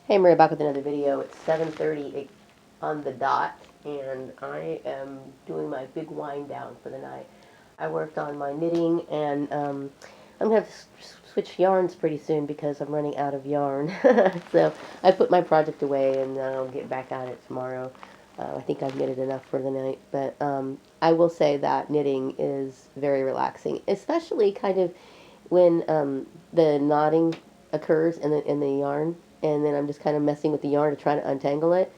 Hey, Maria, back with another video. It's 7:30 on the dot, and I am doing my big wind down for the night. I worked on my knitting, and I'm going to have to switch yarns pretty soon because I'm running out of yarn. So I put my project away, and I'll get back at it tomorrow. I think I've knitted enough for the night, but I will say that knitting is very relaxing, especially kind of when the knotting occurs in the yarn, and then I'm just kind of messing with the yarn to try to untangle it.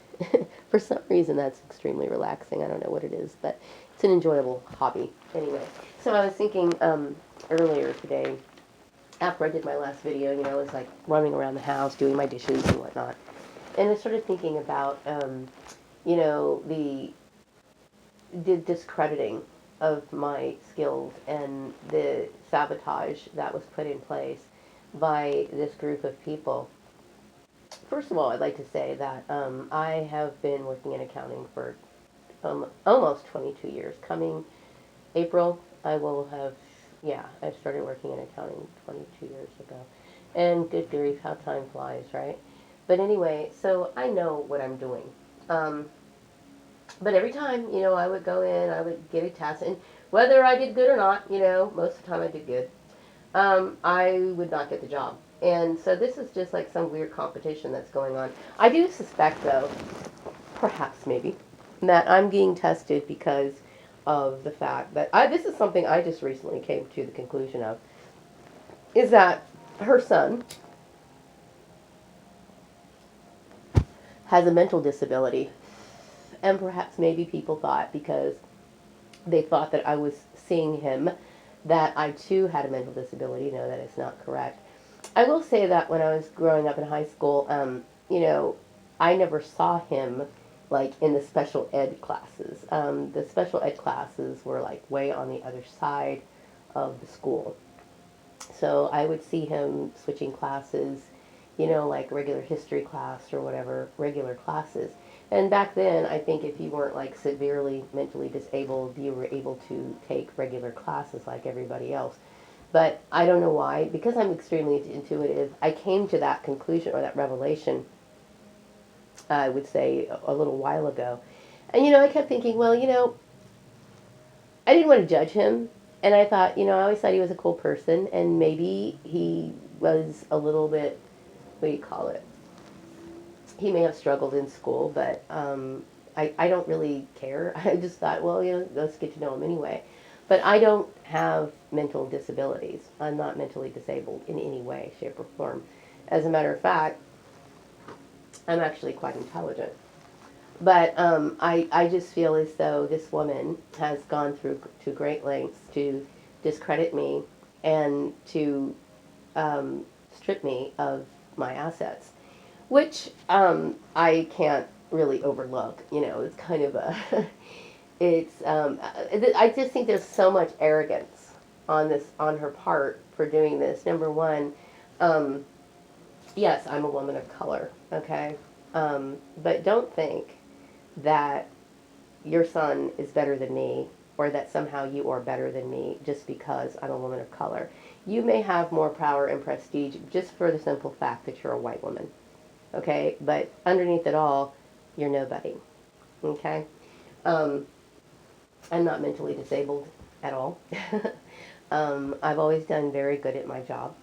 For some reason, that's extremely relaxing. I don't know what it is, but it's an enjoyable hobby. Anyway, so I was thinking earlier today, after I did my last video, I was like running around the house doing my dishes and whatnot, and I started thinking about the discrediting of my skills and the sabotage that was put in place by this group of people. First of all, I'd like to say that I have been working in accounting for almost 22 years. Coming April, I will have, yeah, I started working in accounting 22 years ago. And good grief, how time flies, right? But anyway, so I know what I'm doing. But every time, I would go in, I would get a test, and whether I did good or not, most of the time I did good, I would not get the job. And so this is just like some weird competition that's going on. I do suspect, though, perhaps maybe, that I'm being tested because of the fact that this is something I just recently came to the conclusion of, is that her son has a mental disability. And perhaps maybe people thought, because they thought that I was seeing him, that I too had a mental disability. No, that is not correct. I will say that when I was growing up in high school, I never saw him like in the special ed classes. The special ed classes were like way on the other side of the school. So I would see him switching classes, like regular history class or whatever, regular classes. And back then, I think if you weren't like severely mentally disabled, you were able to take regular classes like everybody else. But I don't know why, because I'm extremely intuitive, I came to that conclusion or that revelation, I would say, a little while ago. And, I kept thinking, well, I didn't want to judge him. And I thought, I always thought he was a cool person, and maybe he was a little bit, what do you call it? He may have struggled in school, but I don't really care. I just thought, well, let's get to know him anyway. But I don't have mental disabilities. I'm not mentally disabled in any way, shape, or form. As a matter of fact, I'm actually quite intelligent. But I just feel as though this woman has gone through to great lengths to discredit me and to strip me of my assets, which I can't really overlook. It's kind of a, I just think there's so much arrogance on her part for doing this. Number one, yes, I'm a woman of color, okay, but don't think that your son is better than me, or that somehow you are better than me just because I'm a woman of color. You may have more power and prestige just for the simple fact that you're a white woman. Okay, but underneath it all, you're nobody. Okay, I'm not mentally disabled at all. I've always done very good at my job,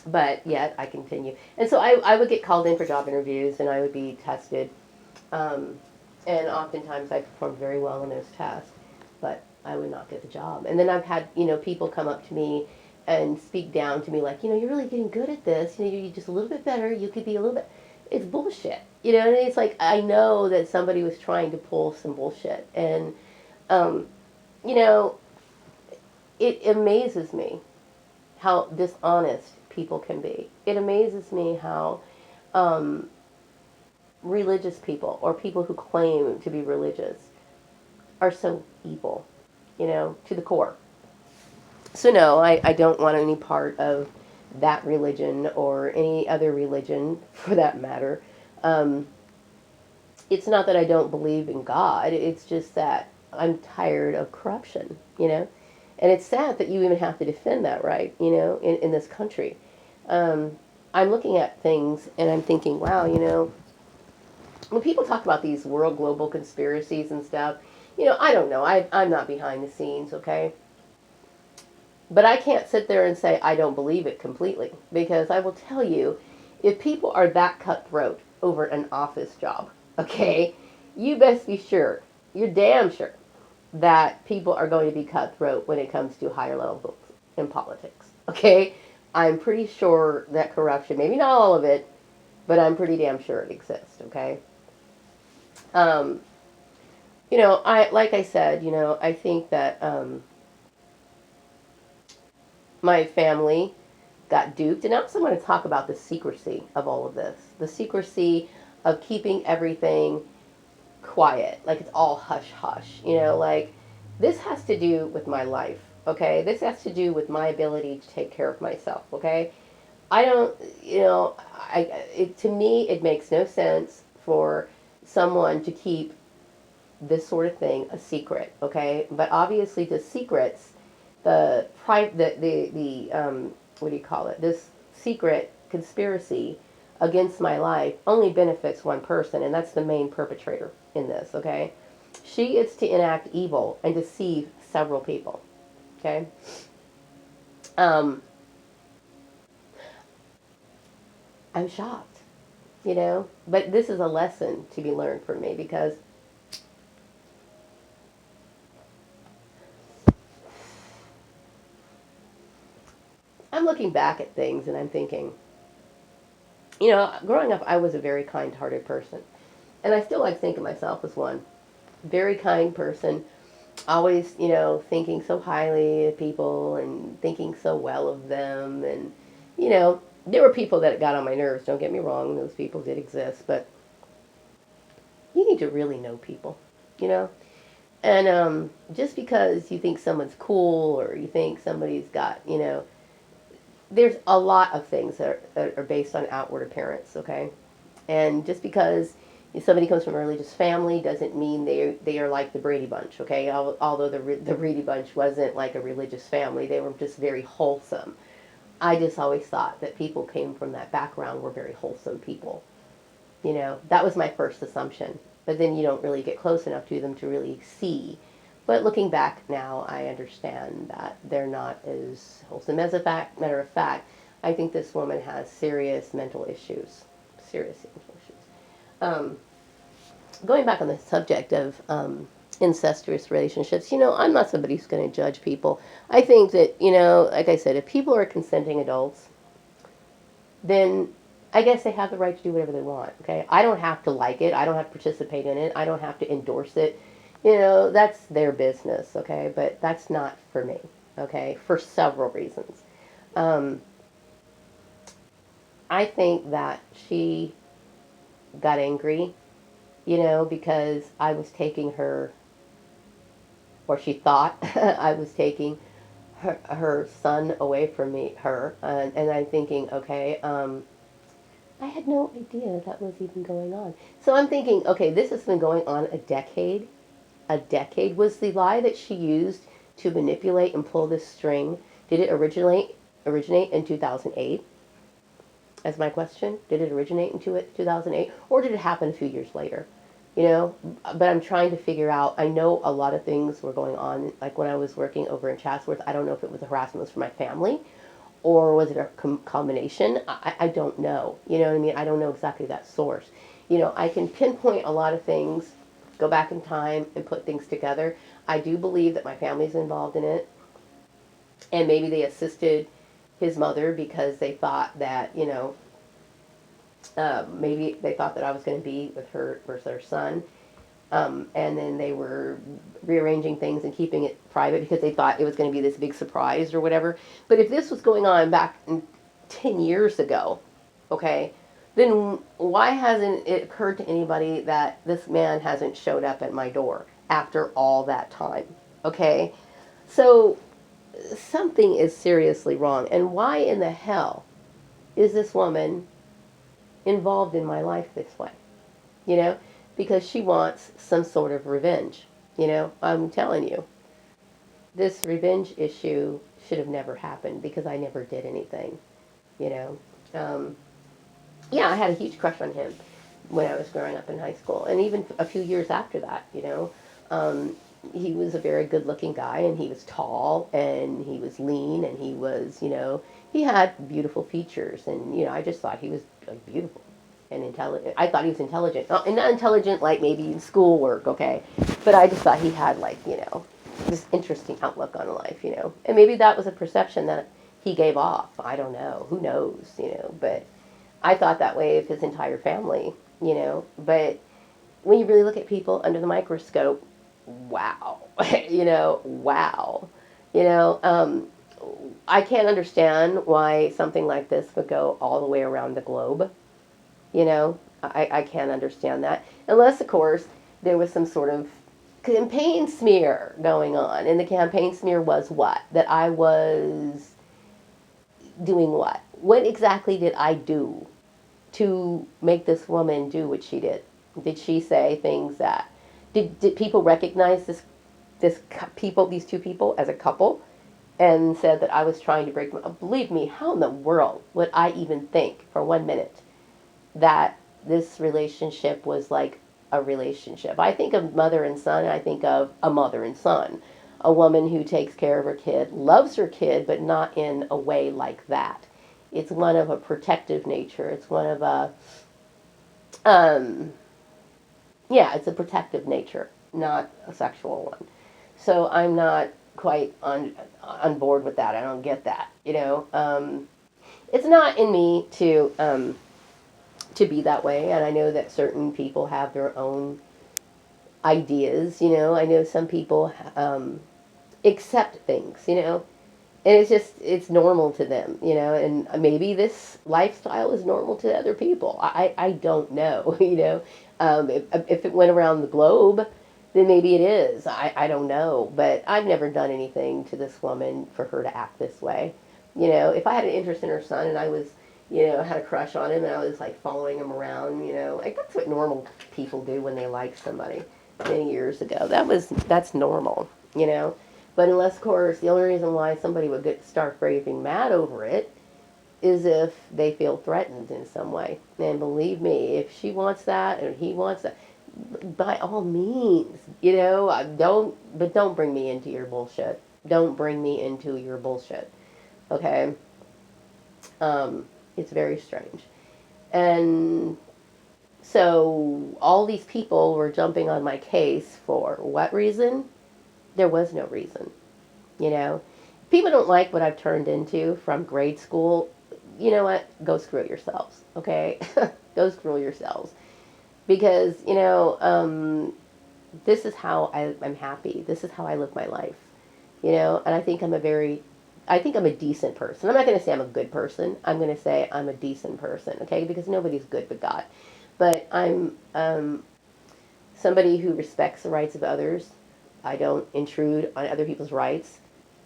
but yet I continue. And so I would get called in for job interviews, and I would be tested, and oftentimes I performed very well in those tests, but I would not get the job. And then I've had people come up to me and speak down to me like, you're really getting good at this. You're just a little bit better. You could be a little bit. It's bullshit. And it's like, I know that somebody was trying to pull some bullshit. And, you know, it amazes me how dishonest people can be. It amazes me how religious people, or people who claim to be religious, are so evil, to the core. So no, I don't want any part of that religion or any other religion for that matter. It's not that I don't believe in God. It's just that I'm tired of corruption. And it's sad that you even have to defend that right, in this country. I'm looking at things and I'm thinking, wow, when people talk about these world global conspiracies and stuff, I don't know. I'm not behind the scenes, okay? But I can't sit there and say I don't believe it completely, because I will tell you, if people are that cutthroat over an office job, okay, you best be sure, you're damn sure, that people are going to be cutthroat when it comes to higher levels in politics, okay? I'm pretty sure that corruption, maybe not all of it, but I'm pretty damn sure it exists, okay? Um, I like I said, I think that my family got duped, and I also want to talk about the secrecy of all of this, the secrecy of keeping everything quiet, like it's all hush hush. Like this has to do with my life. Okay, this has to do with my ability to take care of myself. Okay, I don't, to me, it makes no sense for someone to keep this sort of thing a secret, okay? But obviously, the secrets, the what do you call it? This secret conspiracy against my life only benefits one person, and that's the main perpetrator in this, okay? She is to enact evil and deceive several people, okay? Um, I'm shocked, but this is a lesson to be learned for me, because I'm looking back at things and I'm thinking, growing up, I was a very kind-hearted person, and I still like to think of myself as one. Very kind person, always, thinking so highly of people and thinking so well of them. And, there were people that got on my nerves, don't get me wrong, those people did exist, but you need to really know people, you know? And just because you think someone's cool or you think somebody's got, there's a lot of things that are based on outward appearance, okay? And just because somebody comes from a religious family doesn't mean they are like the Brady Bunch, okay? Although the Brady Bunch wasn't like a religious family, they were just very wholesome. I just always thought that people came from that background were very wholesome people. That was my first assumption. But then you don't really get close enough to them to really see. But looking back now, I understand that they're not as wholesome. As a matter of fact, I think this woman has serious mental issues. Serious mental issues. Going back on the subject of incestuous relationships, I'm not somebody who's going to judge people. I think that, like I said, if people are consenting adults, then I guess they have the right to do whatever they want, okay? I don't have to like it. I don't have to participate in it. I don't have to endorse it. That's their business, okay? But that's not for me, okay? For several reasons. I think that she got angry, because I was taking her, or she thought I was taking her son away from her. And I'm thinking, okay, I had no idea that was even going on. So I'm thinking, okay, this has been going on a decade. A decade. Was the lie that she used to manipulate and pull this string, did it originate in 2008? As my question. Did it originate in 2008? Or did it happen a few years later? But I'm trying to figure out, I know a lot of things were going on, like when I was working over in Chatsworth, I don't know if it was a harassment was from my family, or was it a combination? I don't know. You know what I mean? I don't know exactly that source. I can pinpoint a lot of things, go back in time and put things together. I do believe that my family's involved in it. And maybe they assisted his mother because they thought that, maybe they thought that I was going to be with her versus their son. And then they were rearranging things and keeping it private because they thought it was going to be this big surprise or whatever. But if this was going on back 10 years ago, okay, then why hasn't it occurred to anybody that this man hasn't showed up at my door after all that time? Okay, so something is seriously wrong. And why in the hell is this woman involved in my life this way? Because she wants some sort of revenge. I'm telling you, this revenge issue should have never happened because I never did anything, you know. yeah, I had a huge crush on him when I was growing up in high school, and even a few years after that, Um, he was a very good looking guy, and he was tall, and he was lean, and he was, he had beautiful features, and, I just thought he was like, beautiful and intelligent. I thought he was intelligent. And not intelligent like maybe in schoolwork, okay? But I just thought he had, like, this interesting outlook on life. And maybe that was a perception that he gave off. I don't know. Who knows. But I thought that way of his entire family. But when you really look at people under the microscope, wow. Wow. You know, um, I can't understand why something like this would go all the way around the globe. I can't understand that. Unless, of course, there was some sort of campaign smear going on. And the campaign smear was what? That I was doing what? What exactly did I do to make this woman do what she did? Did she say things that did people recognize these two people as a couple and said that I was trying to break them up? Believe me, how in the world would I even think for 1 minute that this relationship was like a relationship? I think of mother and son, and I think of a mother and son. A woman who takes care of her kid, loves her kid, but not in a way like that. It's one of a protective nature. It's one of a, um, yeah, it's a protective nature, not a sexual one. So I'm not quite on board with that. I don't get that. It's not in me to be that way, and I know that certain people have their own ideas. I know some people accept things. And it's normal to them. And maybe this lifestyle is normal to other people. I don't know. If it went around the globe, then maybe it is. I don't know. But I've never done anything to this woman for her to act this way. If I had an interest in her son and I was, had a crush on him and I was like following him around, like that's what normal people do when they like somebody many years ago. That's normal. But unless, of course, the only reason why somebody would start raving mad over it is if they feel threatened in some way. And believe me, if she wants that and he wants that, by all means, don't bring me into your bullshit. Don't bring me into your bullshit. Okay? It's very strange. And so all these people were jumping on my case for what reason? There was no reason. You know, people don't like what I've turned into from grade school. You know what? Go screw yourselves. Okay, go screw yourselves. Because this is how I'm happy. This is how I live my life. And I think I'm a decent person. I'm not going to say I'm a good person. I'm going to say I'm a decent person. Okay, because nobody's good but God. But I'm somebody who respects the rights of others. I don't intrude on other people's rights.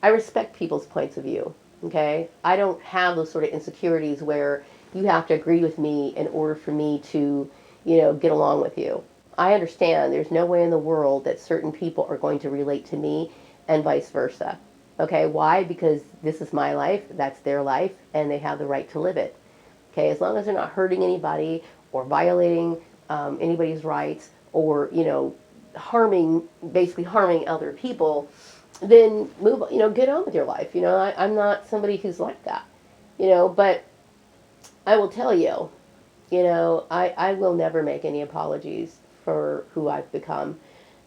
I respect people's points of view. Okay? I don't have those sort of insecurities where you have to agree with me in order for me to, get along with you. I understand there's no way in the world that certain people are going to relate to me and vice versa. Okay? Why? Because this is my life, that's their life, and they have the right to live it. Okay? As long as they're not hurting anybody or violating anybody's rights or, basically harming other people, then get on with your life. I'm not somebody who's like that, but I will tell you, I will never make any apologies for who I've become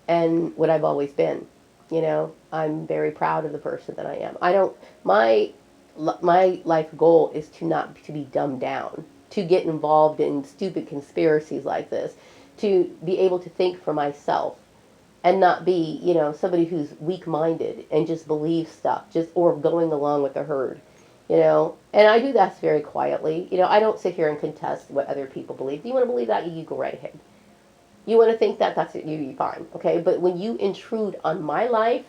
and what I've always been. I'm very proud of the person that I am. My life goal is to be dumbed down, to get involved in stupid conspiracies like this, to be able to think for myself and not be, somebody who's weak-minded and just believes stuff, or going along with the herd, And I do that very quietly. I don't sit here and contest what other people believe. Do you want to believe that? You go right ahead. You want to think that? That's it. You fine, okay? But when you intrude on my life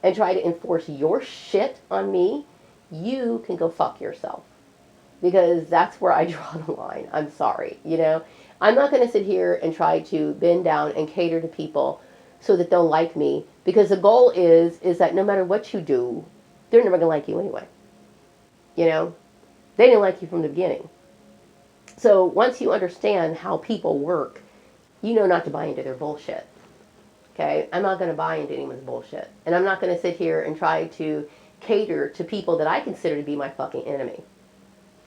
and try to enforce your shit on me, you can go fuck yourself. Because that's where I draw the line. I'm sorry, I'm not going to sit here and try to bend down and cater to people so that they'll like me. Because the goal is that no matter what you do, they're never going to like you anyway. They didn't like you from the beginning. So once you understand how people work, you know not to buy into their bullshit. Okay? I'm not going to buy into anyone's bullshit. And I'm not going to sit here and try to cater to people that I consider to be my fucking enemy.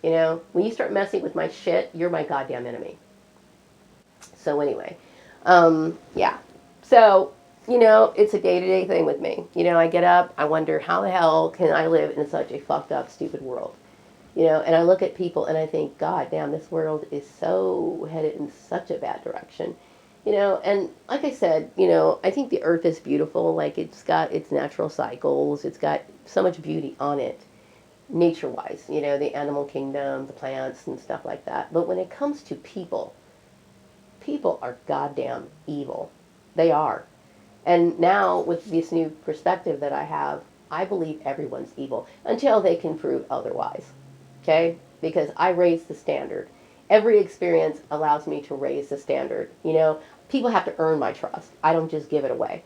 You know, when you start messing with my shit, you're my goddamn enemy. So anyway, yeah. So, you know, it's a day-to-day thing with me. You know, I get up, I wonder how the hell can I live in such a fucked up, stupid world? You know, and I look at people and I think, God damn, this world is so headed in such a bad direction. You know, and like I said, you know, I think the earth is beautiful. Like, it's got its natural cycles. It's got so much beauty on it, nature-wise. You know, the animal kingdom, the plants and stuff like that. But when it comes to people, people are goddamn evil. They are. And now, with this new perspective that I have, I believe everyone's evil until they can prove otherwise. Okay? Because I raise the standard. Every experience allows me to raise the standard. You know, people have to earn my trust. I don't just give it away.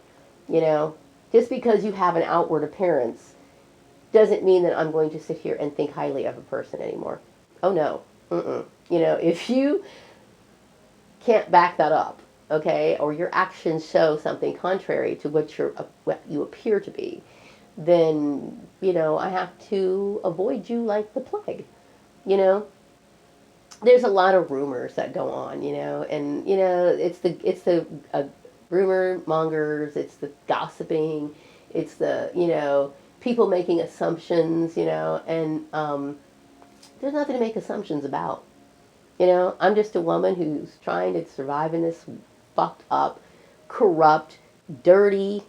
You know, just because you have an outward appearance doesn't mean that I'm going to sit here and think highly of a person anymore. Oh, no. Mm-mm. You know, if you can't back that up, okay, or your actions show something contrary to what you appear to be, then, you know, I have to avoid you like the plague. You know, there's a lot of rumors that go on, you know, and, you know, it's the rumor mongers, it's the gossiping, it's the, you know, people making assumptions, you know, and there's nothing to make assumptions about. You know, I'm just a woman who's trying to survive in this fucked up, corrupt, dirty,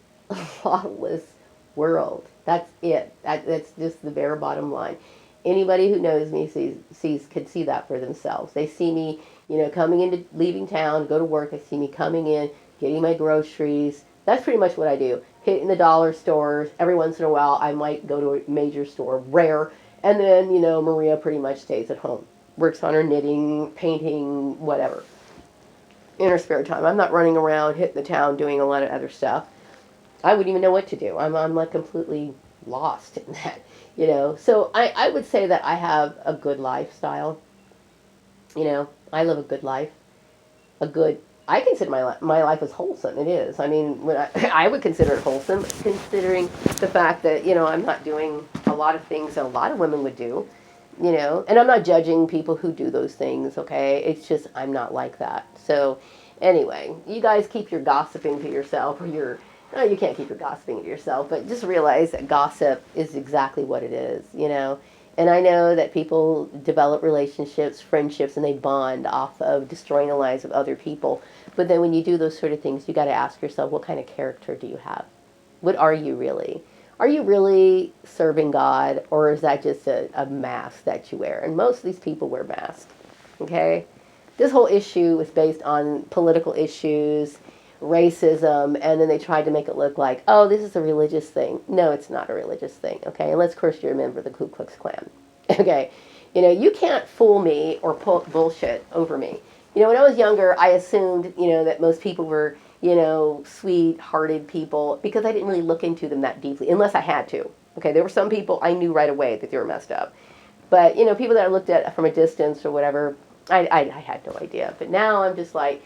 lawless world. That's it. That's just the bare bottom line. Anybody who knows me can see that for themselves. They see me, you know, coming into, leaving town, go to work. They see me coming in, getting my groceries. That's pretty much what I do. Hitting the dollar stores. Every once in a while, I might go to a major store, rare. And then, you know, Maria pretty much stays at home. Works on her knitting, painting, whatever. In her spare time. I'm not running around, hitting the town, doing a lot of other stuff. I wouldn't even know what to do. I'm like completely lost in that, you know. So I would say that I have a good lifestyle. You know, I live a good life. I consider my life as wholesome. It is. I mean, I would consider it wholesome, considering the fact that, you know, I'm not doing a lot of things that a lot of women would do, you know. And I'm not judging people who do those things, okay? It's just I'm not like that. So anyway, you guys keep your gossiping to yourself, or no, you can't keep your gossiping to yourself, but just realize that gossip is exactly what it is, you know. And I know that people develop relationships, friendships, and they bond off of destroying the lives of other people. But then when you do those sort of things, you got to ask yourself, what kind of character do you have? What are you really? Are you really serving God, or is that just a mask that you wear? And most of these people wear masks, okay? This whole issue is based on political issues, racism, and then they tried to make it look like, oh, this is a religious thing. No, it's not a religious thing, okay? Unless, of course, you're a member of the Ku Klux Klan, okay? You know, you can't fool me or pull bullshit over me. You know, when I was younger, I assumed, you know, that most people were, you know, sweet-hearted people, because I didn't really look into them that deeply, unless I had to, okay? There were some people I knew right away that they were messed up. But, you know, people that I looked at from a distance or whatever, I had no idea. But now I'm just like,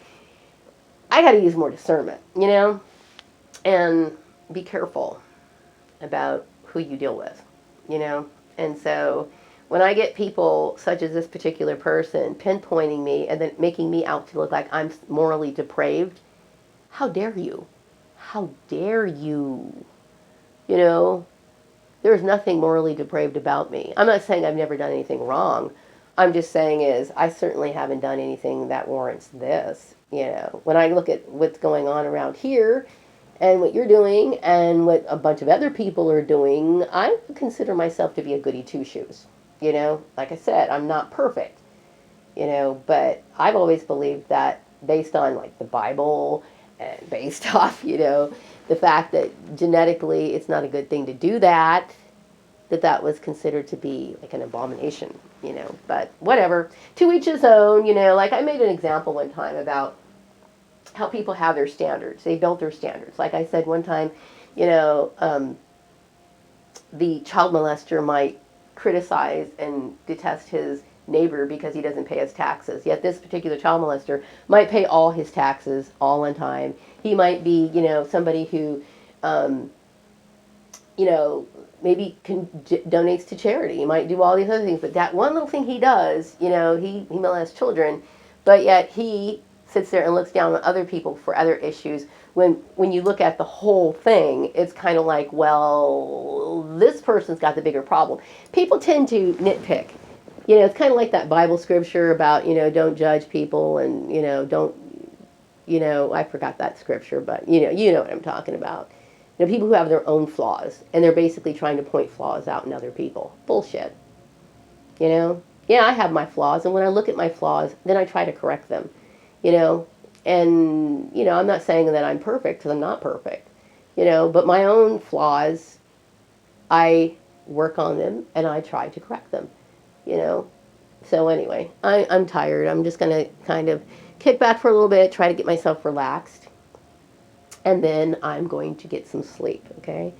I got to use more discernment, you know, and be careful about who you deal with, you know. And so when I get people such as this particular person pinpointing me and then making me out to look like I'm morally depraved, how dare you? How dare you? You know, there's nothing morally depraved about me. I'm not saying I've never done anything wrong. I'm just saying is I certainly haven't done anything that warrants this. You know, when I look at what's going on around here and what you're doing and what a bunch of other people are doing, I consider myself to be a goody two-shoes. You know, like I said, I'm not perfect, you know, but I've always believed that based on like the Bible and based off, you know, the fact that genetically it's not a good thing to do that, that was considered to be like an abomination, you know, but whatever, to each his own, you know. Like I made an example one time about how people have their standards. They built their standards. Like I said one time, you know, the child molester might criticize and detest his neighbor because he doesn't pay his taxes. Yet this particular child molester might pay all his taxes all on time. He might be, somebody who, maybe donates to charity. He might do all these other things. But that one little thing he does, he molests children, but yet he sits there and looks down on other people for other issues. When you look at the whole thing, it's kind of like, well, this person's got the bigger problem. People tend to nitpick. It's kind of like that Bible scripture about, don't judge people and, don't, I forgot that scripture, but, you know what I'm talking about. People who have their own flaws, and they're basically trying to point flaws out in other people. Bullshit. Yeah, I have my flaws, and when I look at my flaws, then I try to correct them, And, I'm not saying that I'm perfect, because I'm not perfect, but my own flaws, I work on them, and I try to correct them, So anyway, I'm tired. I'm just going to kind of kick back for a little bit, try to get myself relaxed. And then I'm going to get some sleep, okay?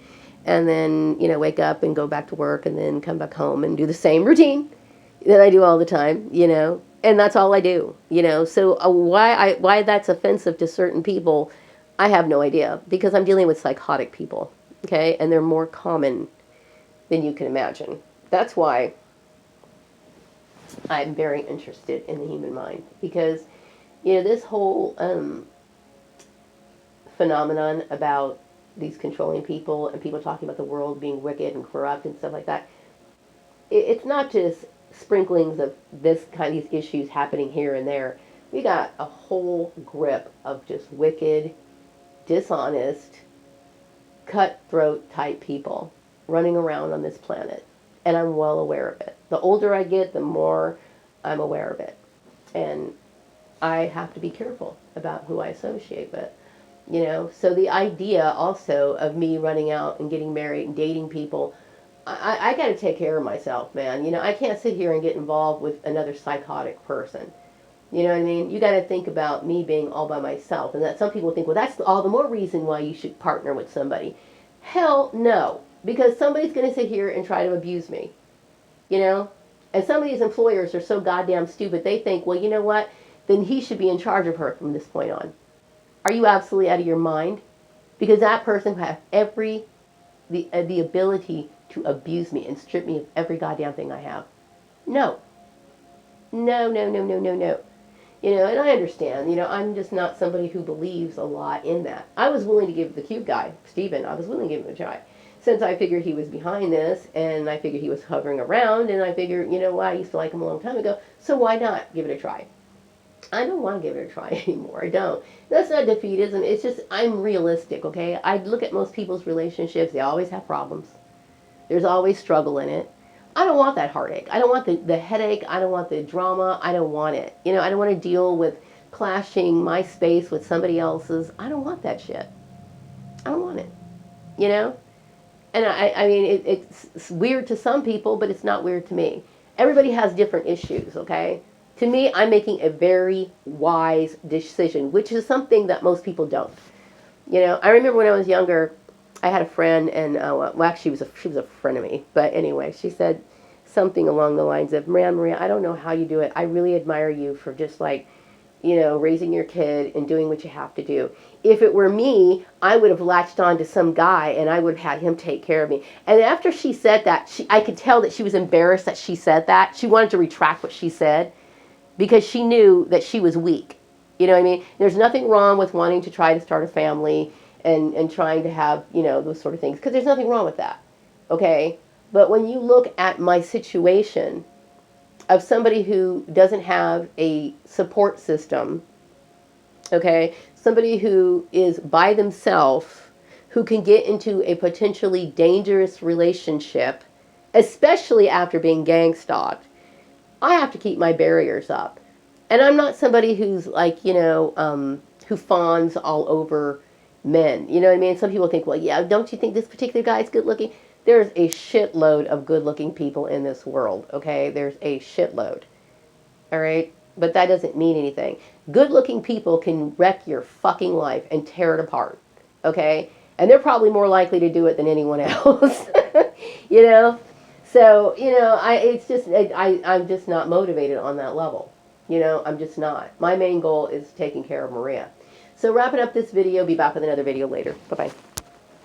And then, wake up and go back to work and then come back home and do the same routine that I do all the time, And that's all I do, So why that's offensive to certain people, I have no idea. Because I'm dealing with psychotic people, okay? And they're more common than you can imagine. That's why I'm very interested in the human mind. Because, this whole phenomenon about these controlling people and people talking about the world being wicked and corrupt and stuff like that, it's not just sprinklings of these issues happening here and there. We got a whole grip of just wicked, dishonest, cutthroat type people running around on this planet. And I'm well aware of it. The older I get, the more I'm aware of it. And I have to be careful about who I associate with. So the idea also of me running out and getting married and dating people, I got to take care of myself, man. I can't sit here and get involved with another psychotic person. You know what I mean? You got to think about me being all by myself. And that some people think, well, that's all the more reason why you should partner with somebody. Hell no. Because somebody's going to sit here and try to abuse me. And some of these employers are so goddamn stupid. They think, well, you know what? Then he should be in charge of her from this point on. Are you absolutely out of your mind? Because that person has the ability to abuse me and strip me of every goddamn thing I have. No. No. And I understand, I'm just not somebody who believes a lot in that. I was willing to give the cute guy, Steven, I was willing to give him a try. Since I figured he was behind this, and I figured he was hovering around, and I figured, I used to like him a long time ago, so why not give it a try? I don't want to give it a try anymore. I don't. That's not defeatism. It's just, I'm realistic, okay? I look at most people's relationships. They always have problems. There's always struggle in it. I don't want that heartache. I don't want the headache. I don't want the drama. I don't want it. I don't want to deal with clashing my space with somebody else's. I don't want that shit. I don't want it. And I mean, it's weird to some people, but it's not weird to me. Everybody has different issues, okay? To me, I'm making a very wise decision, which is something that most people don't. I remember when I was younger, I had a friend, and actually, she was a friend of me. But anyway, she said something along the lines of, Maria, I don't know how you do it. I really admire you for just raising your kid and doing what you have to do. If it were me, I would have latched on to some guy and I would have had him take care of me. And after she said that, I could tell that she was embarrassed that she said that. She wanted to retract what she said because she knew that she was weak. You know what I mean? There's nothing wrong with wanting to try to start a family and trying to have, those sort of things, because there's nothing wrong with that. Okay? But when you look at my situation of somebody who doesn't have a support system, okay, somebody who is by themselves, who can get into a potentially dangerous relationship, especially after being gang stalked, I have to keep my barriers up. And I'm not somebody who's who fawns all over men. You know what I mean? Some people think, well, yeah, don't you think this particular guy is good looking? There's a shitload of good-looking people in this world, okay? There's a shitload, all right? But that doesn't mean anything. Good-looking people can wreck your fucking life and tear it apart, okay? And they're probably more likely to do it than anyone else, So, you know, I'm just not motivated on that level. You know, I'm just not. My main goal is taking care of Maria. So wrapping up this video, be back with another video later. Bye-bye.